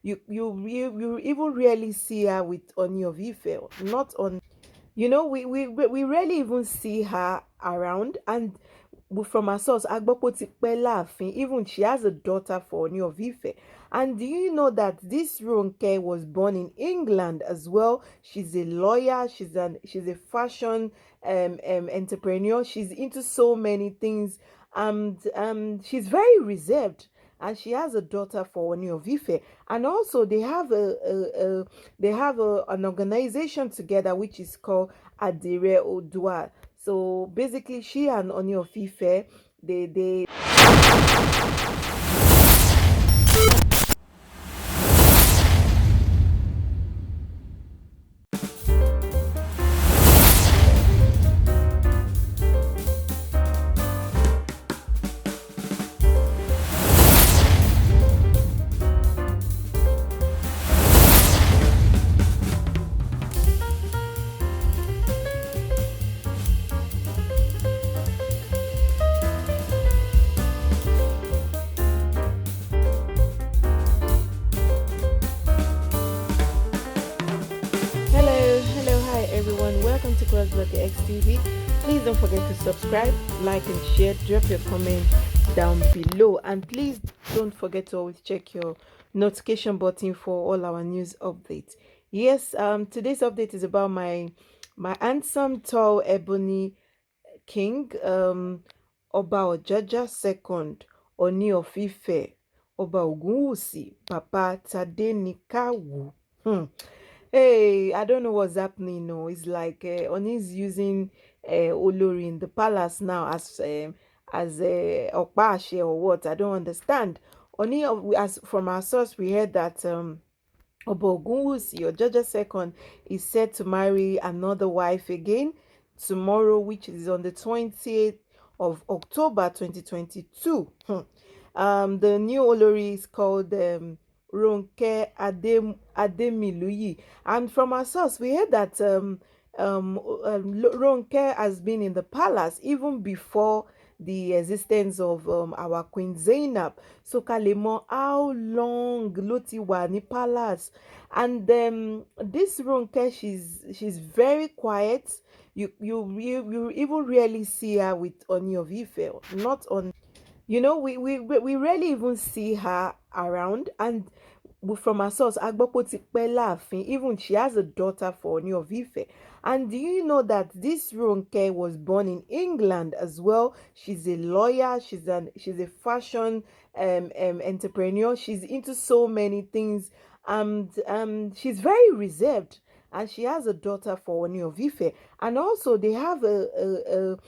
You even rarely see her with Ooni of Ife, not on. We rarely even see her around, and from her source, Agbopo ti pẹ́ láàfin. Even she has a daughter for Ooni of Ife. And do you know that this Ronke was born in England as well? She's a lawyer. She's a fashion entrepreneur. She's into so many things, and she's very reserved. And she has a daughter for Ooni of Ife, and also they have an organization together which is called Adire Odua. So basically, she and Ooni of Ife, they hi everyone. Welcome to crossblogX TV. Please don't forget to subscribe, like, and share. Drop your comment down below, and please don't forget to always check your notification button for all our news updates. Yes, today's update is about my handsome, tall, ebony king, Oba Ojaja second, Ooni of Ife, Oba Ogunwusi, Papa Tadenikawu. Hey, I don't know what's happening. No, it's like Oni's using olori in the palace now as Okpashe or what? I don't understand. Oni, as from our source, we heard that Oba Ogunwusi or Georgia second is set to marry another wife again tomorrow, which is on the 20th of October 2022. The new olori is called Ronke Ademiluyi. And from our source, we heard that Ronke has been in the palace even before the existence of our Queen Zainab. So Kalemo, how long Loti wa ni palace? And this Ronke, she's very quiet. You even rarely see her with Ooni of Ife, not on. We rarely even see her around, and from her source, Agbopo ti pẹ́ láàfin. Even she has a daughter for Ooni of Ife. And do you know that this Ronke was born in England as well? She's a lawyer. She's a fashion entrepreneur. She's into so many things, and she's very reserved. And she has a daughter for Ooni of Ife, and also they have an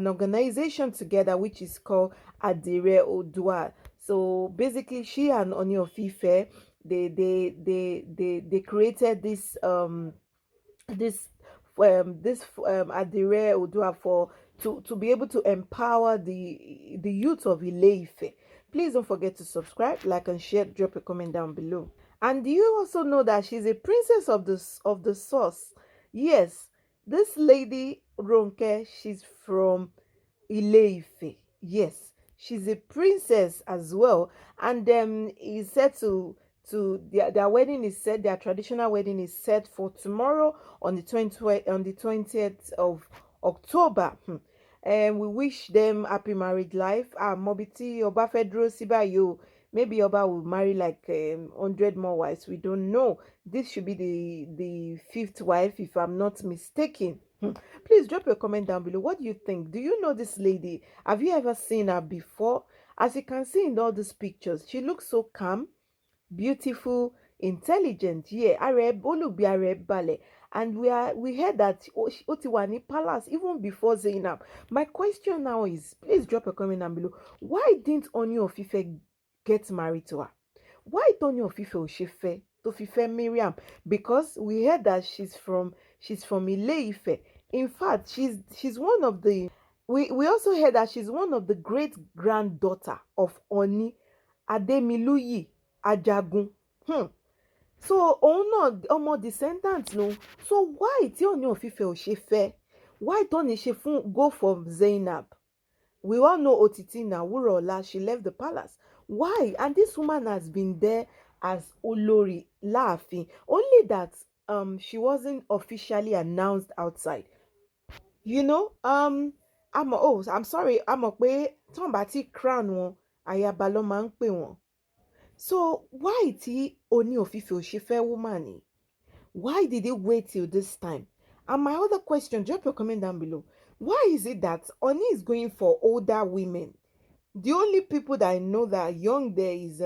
organization together which is called Adire Odua. So basically, she and Ooni of Ife, they created this Adire Odua for to be able to empower the youth of Ile Ife. Please don't forget to subscribe, like, and share. Drop a comment down below. And do you also know that she's a princess of the source? Yes, this lady Ronke, she's from Ile Ife. Yes, she's a princess as well, and is set to their wedding is set. Their traditional wedding is set for tomorrow on the 20th of October. And we wish them happy married life. Mobiti Oba Fedro Sibayo. Maybe Oba will marry like 100 more wives. We don't know. This should be the fifth wife, if I'm not mistaken. Please drop your comment down below. What do you think? Do you know this lady? Have you ever seen her before? As you can see in all these pictures, she looks so calm, beautiful, intelligent. Yeah, Arab, Olubi Arab Bale. And we heard that Otiwani Palace even before Zainab. My question now is, please drop a comment down below. Why didn't Ooni of Ife get married to her? Why Ooni of Ife Oshefe to Fife Miriam? Because we heard that she's from Ile Ife. In fact, she's one of the we also heard that she's one of the great granddaughter of Oni Ademiluyi Ajagun. So òun náà ọmọ descendant no. So why tí Ooni of Ife ò ṣe fẹ́? Why don't she go for Zainab? We all know Otiti Nawurola, she left the palace. Why? And this woman has been there as olori láàfin, only that she wasn't officially announced outside. You know, I'm sorry, àmọ́ pé tọ́n bá ti crown wọn, ayaba ló máa ń pè wọ́n. So why tí Ooni of Ife ò ṣe fẹ́ woman ni? Why did it wait till this time? And my other question, drop your comment down below. Why is it that Oni is going for older women? The only people that I know that are young there is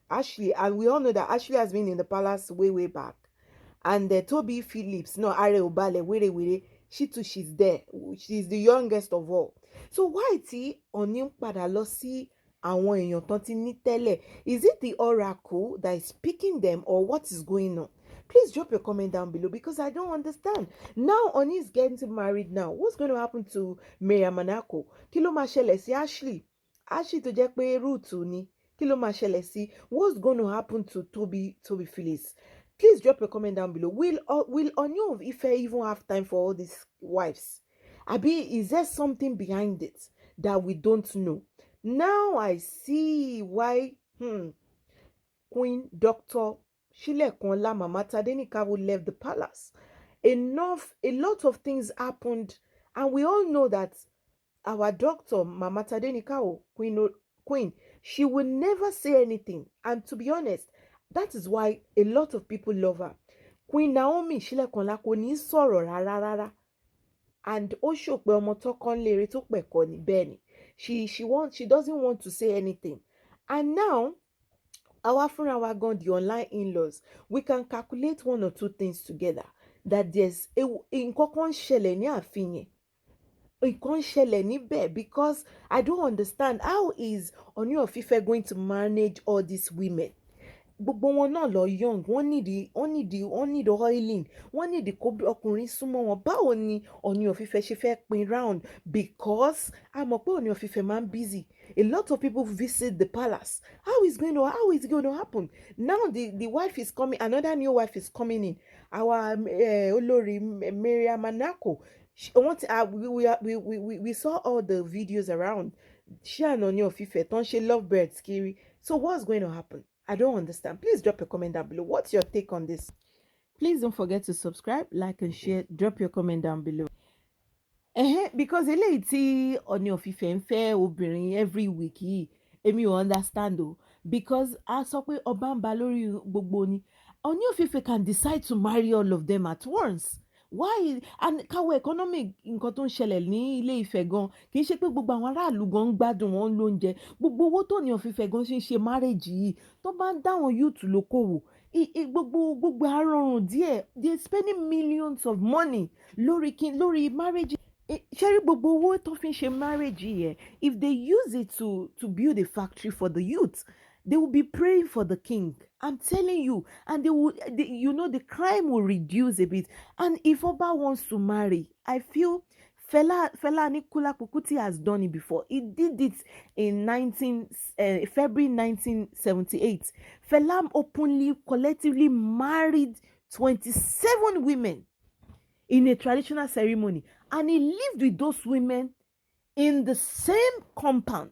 Ashley, and we all know that Ashley has been in the palace way, way back. And Toby Phillips, no, Are Obale, were, she too, she's there. She's the youngest of all. So why tí Oni ń padà lọ sí àwọn èèyàn tán ti ní tẹ́lẹ̀? Is it the oracle that is picking them, or what is going on? Please drop your comment down below, because I don't understand. Now Oni is getting married now. What's going to happen to Mariam Manako? Kí ló máa ṣẹlẹ̀ sí Ashley? Ashley tó jẹ́ pé Ruth ni. Kí ló máa ṣẹlẹ̀ sí? What's going to happen to Toby Phillips? Please drop your comment down below. Will Ooni of Ife even have time for all these wives? Abi, is there something behind it that we don't know? Now I see why Queen Dr. Shilekunla Mama Tadenikawo left the palace. A lot of things happened, and we all know that our doctor, Mama Tadenikawo, Queen, she will never say anything. And to be honest, that is why a lot of people love her. Queen Naomi Shilekunla kò ní sọ̀rọ̀ rárá. And ó ṣò pé ọmọ tó kàn lérè tó pẹ̀kọ́ ni bẹ́ẹ̀ ni. She doesn't want to say anything. And now, our friend, our God, the online in-laws, we can calculate one or two things together. That there's nǹkan kan ṣẹlẹ̀ ní ààfin yẹn. Nǹkan ṣẹlẹ̀ níbẹ̀, because I don't understand how is Ooni of Ife going to manage all these women. Gbogbo wọn náà lọ young, wọ́n need oiling, wọ́n need kó ọkùnrin súnmọ́ wọn. Báwo ni Ooni of Ife ṣe fẹ́ pín round? Because a mọ̀ pé Ooni of Ife máa ń busy. A lot of people visit the palace. How is it going to happen? Now the wife is coming, another new wife is coming in. Our olori Mariam Manako. We saw all the videos around. She and Ooni of Ife, don't she love birds, Kiri? So what's going to happen? I don't understand. Please drop your comment down below. What's your take on this? Please don't forget to subscribe, like, and share. Drop your comment down below. Because eléyìí tí Ooni of Ife ń fẹ́ obìnrin every week yìí, èmi ò understand o. Because a sọ pé ọba ń ba lórí gbogbo ni. Ooni of Ife can decide to marry all of them at once. Why? And káwọ economic nǹkan tó ń ṣẹlẹ̀ ní Ilé Ifẹ̀ gan, kì í ṣe pé gbogbo àwọn aráàlú gan ń gbádùn wọn lóúnjẹ. Gbogbo owó tó Ooni of Ife gan ṣe ń ṣe marriage yìí, tó bá ń dáwọn youth lókòwò, gbogbo arọrùn díẹ̀, they spending millions of money lórí marriage. Ṣẹ́rí gbogbo owó tó fi ń ṣe marriage yìí, if they use it to build a factory for the youth, they will be praying for the king. I'm telling you. And the crime will reduce a bit. And if Oba wants to marry, I feel Fela Anikulapo Kuti has done it before. He did it in February 1978. Fela openly, collectively married 27 women in a traditional ceremony. And he lived with those women in the same compound,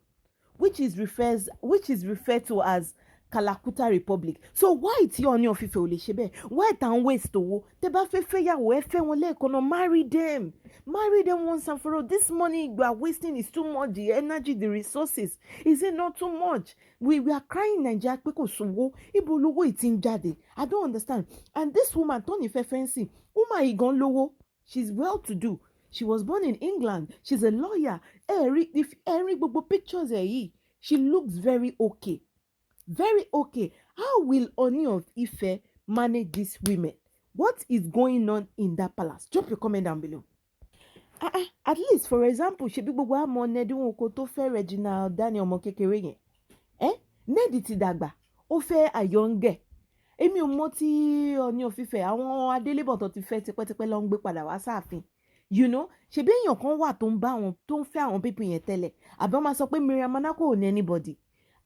which is referred to as Kalakuta Republic. So why tí Ooni of Ife ò lè ṣe bẹ́ẹ̀? Why tá ń waste owó? Tẹ́ bá fẹ́ fẹ́yàwó, ẹ fẹ́ wọn lẹ́ẹ̀kan náà, marry them once and for all. This money you are wasting is too much. The energy, the resources, is it not too much? We are crying Naija pé kò sówó. Ibo lówó yìí ti ń jáde? I don't understand. And this woman Tony Fefensi, woman yìí gan lówó. She's well to do. She was born in England. She's a lawyer. If Eric gbogbo pictures yìí, she looks very okay. Very okay. How will Ooni of Ife manage these women? What is going on in that palace? Drop your comment down below. At least, for example, ṣebí gbogbo àmọ́ Nẹ́dún oko tó fẹ́ Regina Daniel ọmọ kékeré yẹn. Nẹ́ẹ̀dì ti dàgbà, ó fẹ́ Àyọ̀ǹgẹ̀. Èmi ò mọ̀ tí Ooni of Ife àwọn Adélébọ̀ tó ti fẹ́ tipẹ́tipẹ́ ló ń gbé padà wá sáàfin. You know, ṣebí èèyàn kan wà tó ń bá àwọn tó ń fẹ́ àwọn people yẹn tẹ́lẹ̀. Àbọ̀ máa sọ pé Mariam Manako ò ní anybody.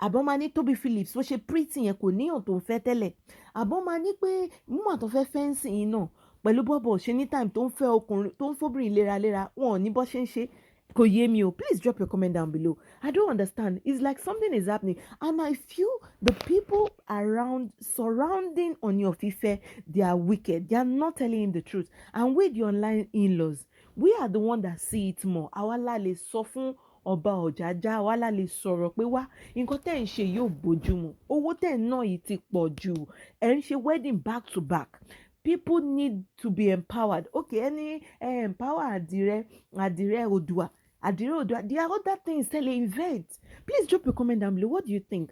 Àbọ̀ máa ní Toby Phillips ó ṣe pretty yẹn kò níyàn tó ń fẹ́ tẹ́lẹ̀. Àbọ̀ máa ní pé mú àtọ́ fẹ́ fẹ́ǹsì yìí náà pẹ̀lú bọ́bọ̀ ṣe ní time tó ń fẹ́ ọkùnrin tó ń fóbìnrin léraléra wọn ò ní bọ́ ṣe ń ṣe. Koyemio, please drop your comment down below. I don't understand. It's like something is happening, and I feel the people around surrounding Ooni of Ife, they are wicked. They are not telling him the truth. And with the online in-laws, we are the one that see it more. Àwa la lè sọ fún ọba Ọ̀jájá, àwa la lè sọ̀rọ̀ pé wá nǹkan tẹ́ ń ṣe yóò bójúmu. Owó tẹ́ ń ná yìí ti pọ̀ jù. Ẹ̀ ń ṣe wedding back to back. People need to be empowered. Okay, any empower Adire Odua. There are other things tell invent. Please drop your comment down below. What do you think?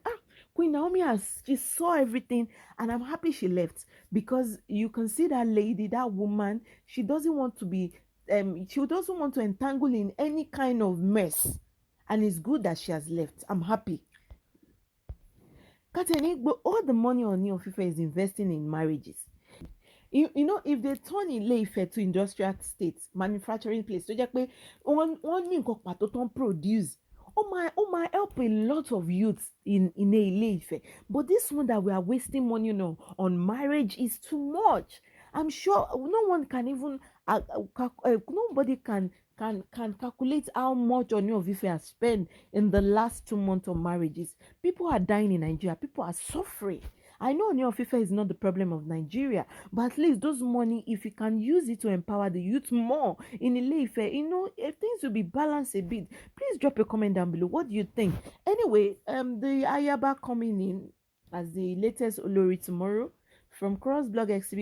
Queen Naomi she saw everything, and I'm happy she left, because you can see that lady, that woman, she doesn't want to be she doesn't want to entangle in any kind of mess. And it's good that she has left. I'm happy. Kateni, but all the money Ooni of Ife is investing in marriages. You know, if they turn Ile-Ife to industrial states, manufacturing place, tó jẹ́ pé wọ́n ní nǹkan pàtó tó ń produce, ó máa help a lot of youths in Ile-Ife. But this one that we are wasting money on marriage is too much. I'm sure no one can even nobody can calculate how much Ooni of Ife has spent in the last 2 months of marriages. People are dying in Nigeria. People are suffering. I know Ooni of Ife is not the problem of Nigeria, but at least those money, if you can use it to empower the youth more in Ile-Ife, if things will be balanced a bit. Please drop a comment down below. What do you think? Anyway, the Ayaba coming in as the latest olori tomorrow from crossblogX,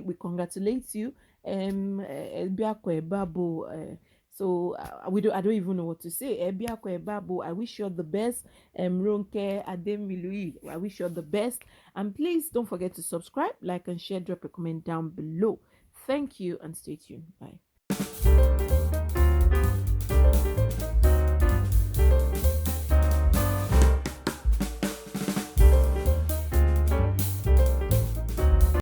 we congratulate you. So I don't even know what to say. I wish you all the best. Ronke Ademilui, I wish you all the best. And please don't forget to subscribe, like, and share. Drop a comment down below. Thank you, and stay tuned. Bye.